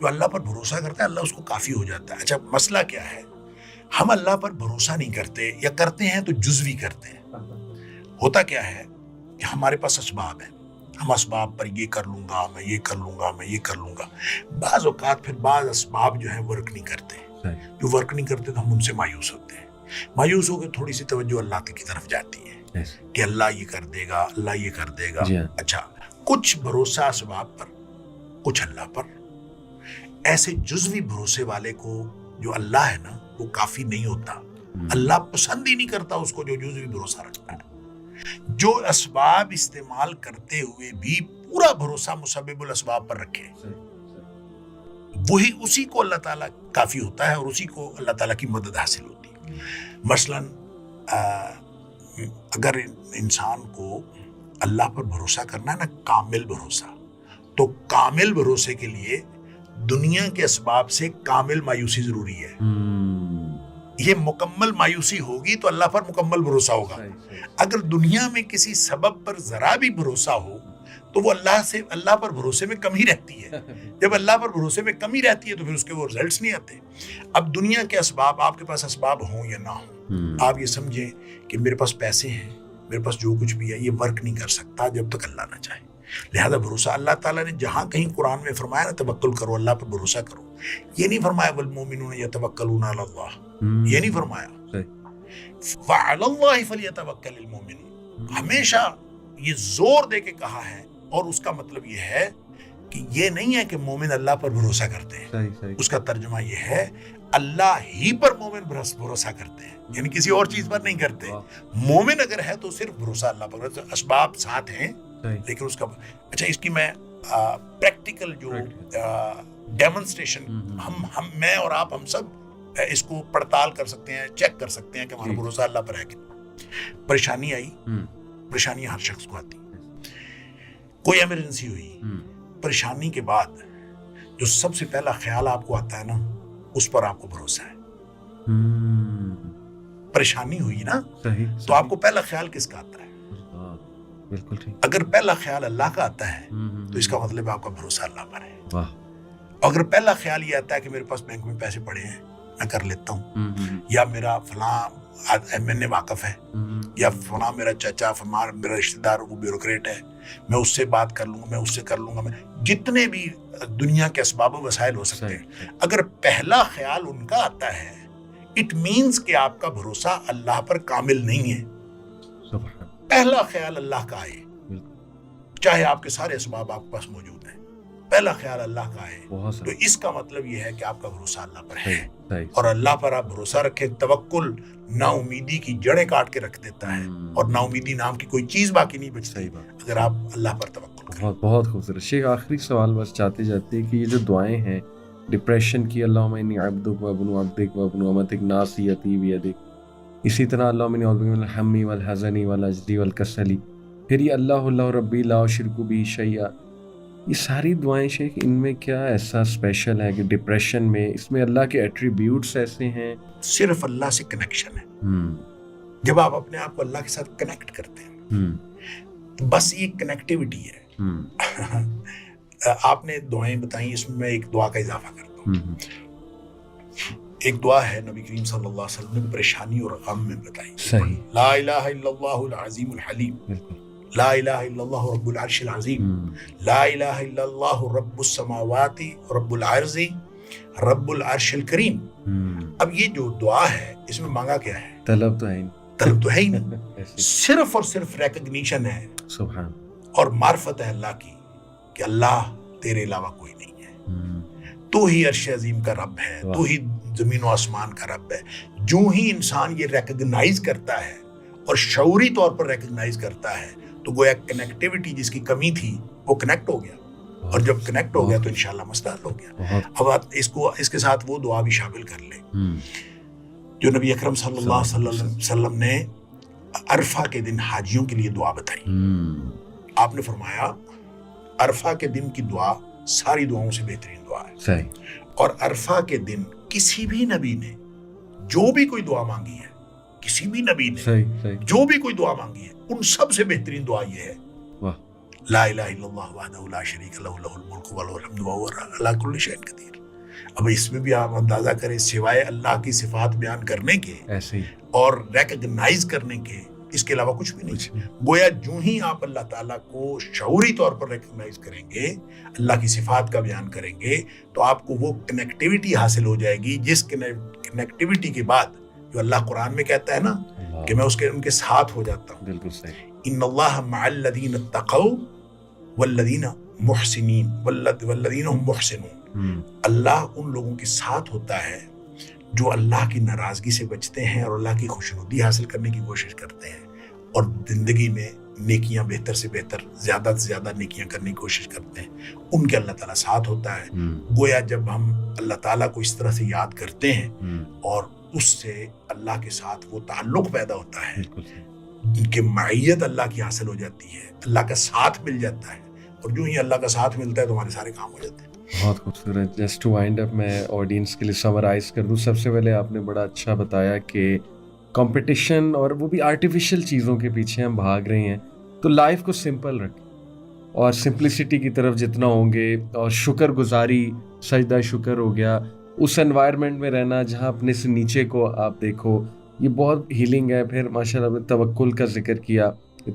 جو اللہ پر بھروسہ کرتا ہے اللہ اس کو کافی ہو جاتا ہے. اچھا مسئلہ کیا ہے, ہم اللہ پر بھروسہ نہیں کرتے یا کرتے ہیں تو جزوی کرتے ہیں. ہوتا کیا ہے کہ ہمارے پاس اسباب ہیں, ہم اسباب پر یہ کر لوں گا, میں یہ کر لوں گا, میں یہ کر لوں گا. بعض اوقات پھر بعض اسباب جو ہیں ورک نہیں کرتے, جو ورک نہیں کرتے تو ہم ان سے مایوس ہوتے ہیں. مایوس ہو کے تھوڑی سی توجہ اللہ کی طرف جاتی ہے کہ اللہ یہ کر دے گا, اللہ یہ کر دے گا. اچھا کچھ بھروسہ اسباب پر, کچھ اللہ پر. ایسے جزوی بھروسے والے کو جو اللہ ہے نا وہ کافی نہیں ہوتا. اللہ پسند ہی نہیں کرتا اس کو جو جزوی بھروسہ رکھتا ہے. جو اسباب استعمال کرتے ہوئے بھی پورا بھروسہ مسبب الاسباب پر رکھے, وہی اسی کو اللہ تعالیٰ کافی ہوتا ہے اور اسی کو اللہ تعالیٰ کی مدد حاصل ہوتی ہے. مثلاً اگر انسان کو اللہ پر بھروسہ کرنا ہے نا, کامل بھروسہ, تو کامل بھروسے کے لیے دنیا کے اسباب سے کامل مایوسی ضروری ہے. یہ مکمل مایوسی ہوگی تو اللہ پر مکمل بھروسہ ہوگا. اگر دنیا میں کسی سبب پر ذرا بھی بھروسہ ہو تو وہ اللہ پر بھروسے میں کمی رہتی ہے. جب اللہ پر بھروسے میں کمی رہتی ہے تو پھر اس کے وہ رزلٹس نہیں آتے. اب دنیا کے اسباب, آپ کے پاس اسباب ہوں یا نہ ہوں, آپ یہ سمجھیں کہ میرے پاس پیسے ہیں, میرے پاس جو کچھ بھی ہے, یہ ورک نہیں کر سکتا جب تک اللہ نہ چاہے. لہذا بھروسہ, اللہ تعالیٰ نے جہاں کہیں قرآن میں فرمایا نا توکل کرو, اللہ پر بھروسہ کرو, یہ نہیں فرمایا والمؤمنون یتوکلون علی اللہ, یہ نہیں فرمایا وعلی اللہ فلیتوکل المؤمنون. ہمیشہ یہ زور دے کے کہا ہے, اور اس کا مطلب یہ ہے کہ یہ نہیں ہے کہ مومن اللہ پر بھروسہ کرتے ہیں. اس کا ترجمہ یہ ہے اللہ ہی پر مومن بھروسہ کرتے ہیں, یعنی کسی اور چیز پر نہیں کرتے. مومن اگر ہے تو صرف بھروسہ اللہ پر. اسباب ساتھ ہیں لیکن اس کا اچھا, اس کی میں پریکٹیکل جو ڈیمونسٹریشن میں اور آپ ہم سب اس کو پڑتال کر سکتے ہیں, چیک کر سکتے ہیں کہ ہمارا بھروسہ اللہ پر ہے کہ پریشانی آئی, پریشانی ہر شخص کو آتی, کوئی ایمرجنسی ہوئی, پریشانی کے بعد جو سب سے پہلا خیال آپ کو آتا ہے نا, اس پر آپ کو بھروسہ ہے. پریشانی ہوئی نا تو آپ کو پہلا خیال کس کا آتا ہے؟ بالکل ٹھیک. اگر پہلا خیال اللہ کا آتا ہے تو اس کا مطلب آپ کا بھروسہ اللہ پر ہے. اگر پہلا خیال یہ آتا ہے کہ میرے پاس بینک میں پیسے پڑے ہیں, میں کر لیتا ہوں, یا میرا فلاں میں واقف ہے, یا فلاں میرا چچا, فلاں میرا رشتہ دار وہ بیوروکریٹ ہے, میں اس سے بات کر لوں گا, میں اس سے کر لوں گا, میں جتنے بھی دنیا کے اسباب و وسائل ہو سکتے ہیں, اگر پہلا خیال ان کا آتا ہے اٹ مینس کہ آپ کا بھروسہ اللہ پر کامل نہیں ہے. پہلا خیال اللہ کا آئے, چاہے آپ کے سارے اسباب آپ کے پاس موجود ہیں, پہلا خیال اللہ کا آئے تو اس کا مطلب یہ ہے کہ آپ کا بھروسہ اللہ پر ہے. اور اللہ پر آپ بھروسہ رکھیں. توکل نا امیدی کی جڑیں کاٹ کے رکھ دیتا ہے, اور نا امیدی نام کی کوئی چیز باقی نہیں بچتی اگر آپ اللہ پر توکل کریں. بہت خوبصورت. شیخ آخری سوال بس چاہتے جاتے کہ یہ جو دعائیں ہیں ڈپریشن کی, اللہم انی عبدک وابن عبدک وابن امتک ناصیتی بیدک, اسی طرح اللہم انی اعوذ بک من الہم والحزن والعجز والکسل, پھر یہ اللہ ربی لا اشرک بہ شیئا, یہ ساری دعائیں شیخ ان میں کیا ایسا اسپیشل ہے کہ ڈپریشن میں اس میں اللہ کے ایٹریبیوٹس ایسے ہیں؟ صرف اللہ سے کنیکشن ہے. جب آپ اپنے آپ کو اللہ کے ساتھ کنیکٹ کرتے ہیں تو بس یہ کنیکٹیوٹی ہے. آپ نے دعائیں بتائیں, اس میں میں ایک دعا کا اضافہ کرتا ہوں. ایک دعا ہے نبی کریم صلی اللہ علیہ وسلم نے پریشانی اور غم میں بتائی. صحیح. لا الہ الا اللہ العظیم الحلیم, لا الہ الا اللہ رب العرش العظیم, لا الہ الا اللہ رب السماوات رب العرض رب العرش الکریم. اب یہ جو دعا ہے اس میں مانگا کیا ہے؟ طلب تو ہے ہی نہیں, صرف اور صرف ریکگنیشن ہے سبحان اور معرفت ہے اللہ کی کہ اللہ تیرے علاوہ کوئی نہیں ہے, تو ہی عرش عظیم کا رب ہے, تو ہی زمین و آسمان کا رب ہے. جو ہی انسان یہ ریکگنائز کرتا ہے اور شعوری طور پر ریکگنائز کرتا ہے تو گویا کنیکٹیوٹی جس کی کمی تھی وہ کنیکٹ ہو گیا, اور جب کنیکٹ ہو گیا تو انشاءاللہ مسئلہ حل ہو گیا. اب آپ اس کے ساتھ وہ دعا بھی شامل کر لیں جو نبی اکرم صلی اللہ علیہ وسلم نے عرفہ کے دن حاجیوں کے لیے دعا بتائی. آپ نے فرمایا عرفہ کے دن کی دعا ساری دعاؤں سے بہترین دعا ہے. صحیح. اور عرفہ کے دن کسی بھی نبی نے جو بھی کوئی دعا مانگی ہے, کسی بھی نبی نے جو بھی کوئی دعا مانگی ہے, ان سب سے بہترین دعا یہ ہے لا الہ الا اللہ وحدہ لا شریک لہ لہ الملک ولہ الحمد وہو علی کل شیء قدیر. اب اس میں بھی آپ اندازہ کریں سوائے اللہ کی صفات بیان کرنے کے ایسے ہی اور ریکگنائز کرنے کے اس کے علاوہ کچھ بھی نہیں. گویا جو ہی آپ اللہ تعالیٰ کو شعوری طور پر ریکگنائز کریں گے, اللہ کی صفات کا بیان کریں گے, تو آپ کو وہ کنیکٹیوٹی حاصل ہو جائے گی جس کنیکٹیوٹی کے بعد جو اللہ قرآن میں کہتا ہے نا کہ میں ان کے ساتھ ہو جاتا ہوں. بالکل صحیح. ان اللہ مع الذین اتقوا والذین محسنین والذین هم محسنون. اللہ ان لوگوں کے ساتھ ہوتا ہے جو اللہ کی ناراضگی سے بچتے ہیں اور اللہ کی خوشنودی حاصل کرنے کی کوشش کرتے ہیں اور زندگی میں نیکیاں بہتر سے بہتر زیادہ سے زیادہ نیکیاں کرنے کی کوشش کرتے ہیں, ان کے اللہ تعالیٰ ساتھ ہوتا ہے. گویا جب ہم اللہ تعالیٰ کو اس طرح سے یاد کرتے ہیں اور اس سے اللہ کے ساتھ وہ تعلق پیدا ہوتا ہے, ان کی معیت اللہ کی حاصل ہو جاتی ہے, اللہ کا ساتھ مل جاتا ہے, اور جو ہی اللہ کا ساتھ ملتا ہے تو ہمارے سارے کام ہو جاتے ہیں. بہت خوبصورت. جسٹ ٹو وائنڈ اپ میں آڈینس کے لیے سمرائز کر دوں. سب سے پہلے آپ نے بڑا اچھا بتایا کہ کمپٹیشن اور وہ بھی آرٹیفیشیل چیزوں کے پیچھے ہم بھاگ رہے ہیں, تو لائف کو سمپل رکھیں اور سمپلسٹی کی طرف جتنا ہوں گے, اور شکر گزاری, سجدہ شکر ہو گیا, اس انوائرمنٹ میں رہنا جہاں اپنے سے نیچے کو آپ دیکھو, یہ بہت ہیلنگ ہے. پھر ماشاء اللہ توکل کا ذکر کیا,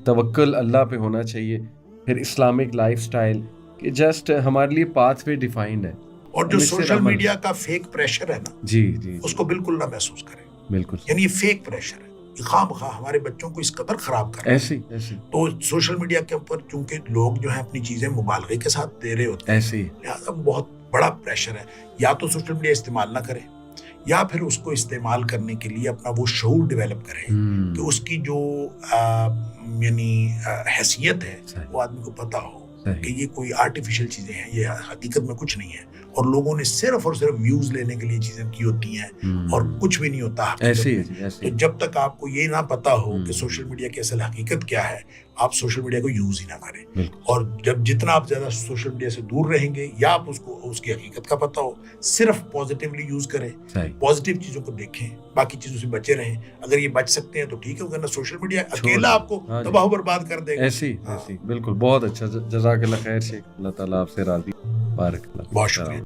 توکل اللہ پہ ہونا چاہیے. پھر اسلامک لائف سٹائل کہ جسٹ ہمارے لیے پاتھ وے ڈیفائنڈ ہے. اور جو سوشل میڈیا کا فیک پریشر ہے نا, جی اس کو بالکل نہ محسوس کریں. بالکل, یعنی یہ فیک پریشر ہے, یہ خواہ مخواہ ہمارے بچوں کو اس قدر خراب کر رہا ہے. ایسے تو سوشل میڈیا کے اوپر چونکہ لوگ جو ہیں اپنی چیزیں مبالغے کے ساتھ دے رہے ہوتے ہیں, ایسے ہی لہٰذا بہت بڑا پریشر ہے. یا تو سوشل میڈیا استعمال نہ کریں, یا پھر اس کو استعمال کرنے کے لیے اپنا وہ شعور ڈیولپ کریں کہ اس کی جو یعنی حیثیت ہے وہ آدمی کو پتہ ہو کہ یہ کوئی آرٹیفیشل چیزیں ہیں, یہ حقیقت میں کچھ نہیں ہے, اور لوگوں نے صرف اور صرف ویوز لینے کے لیے چیزیں کی ہوتی ہیں اور کچھ بھی نہیں ہوتا. تو جب تک آپ کو یہ نہ پتا ہو کہ سوشل میڈیا کی اصل حقیقت کیا ہے, آپ سوشل میڈیا کو یوز ہی نہ کریں. اور جب جتنا آپ زیادہ سوشل میڈیا سے دور رہیں گے, یا آپ اس کو اس کی حقیقت کا پتہ ہو, صرف پازیٹیولی یوز کریں, پازیٹیو چیزوں کو دیکھیں, باقی چیزوں سے بچے رہیں. اگر یہ بچ سکتے ہیں تو ٹھیک ہے, ورنہ سوشل میڈیا اکیلا آپ کو تباہ و برباد کر دے گا. ایسی بالکل. بہت اچھا, جزاک اللہ خیر شیخ, اللہ تعالیٰ آپ سے راضی. بارک اللہ. بہت شکریہ.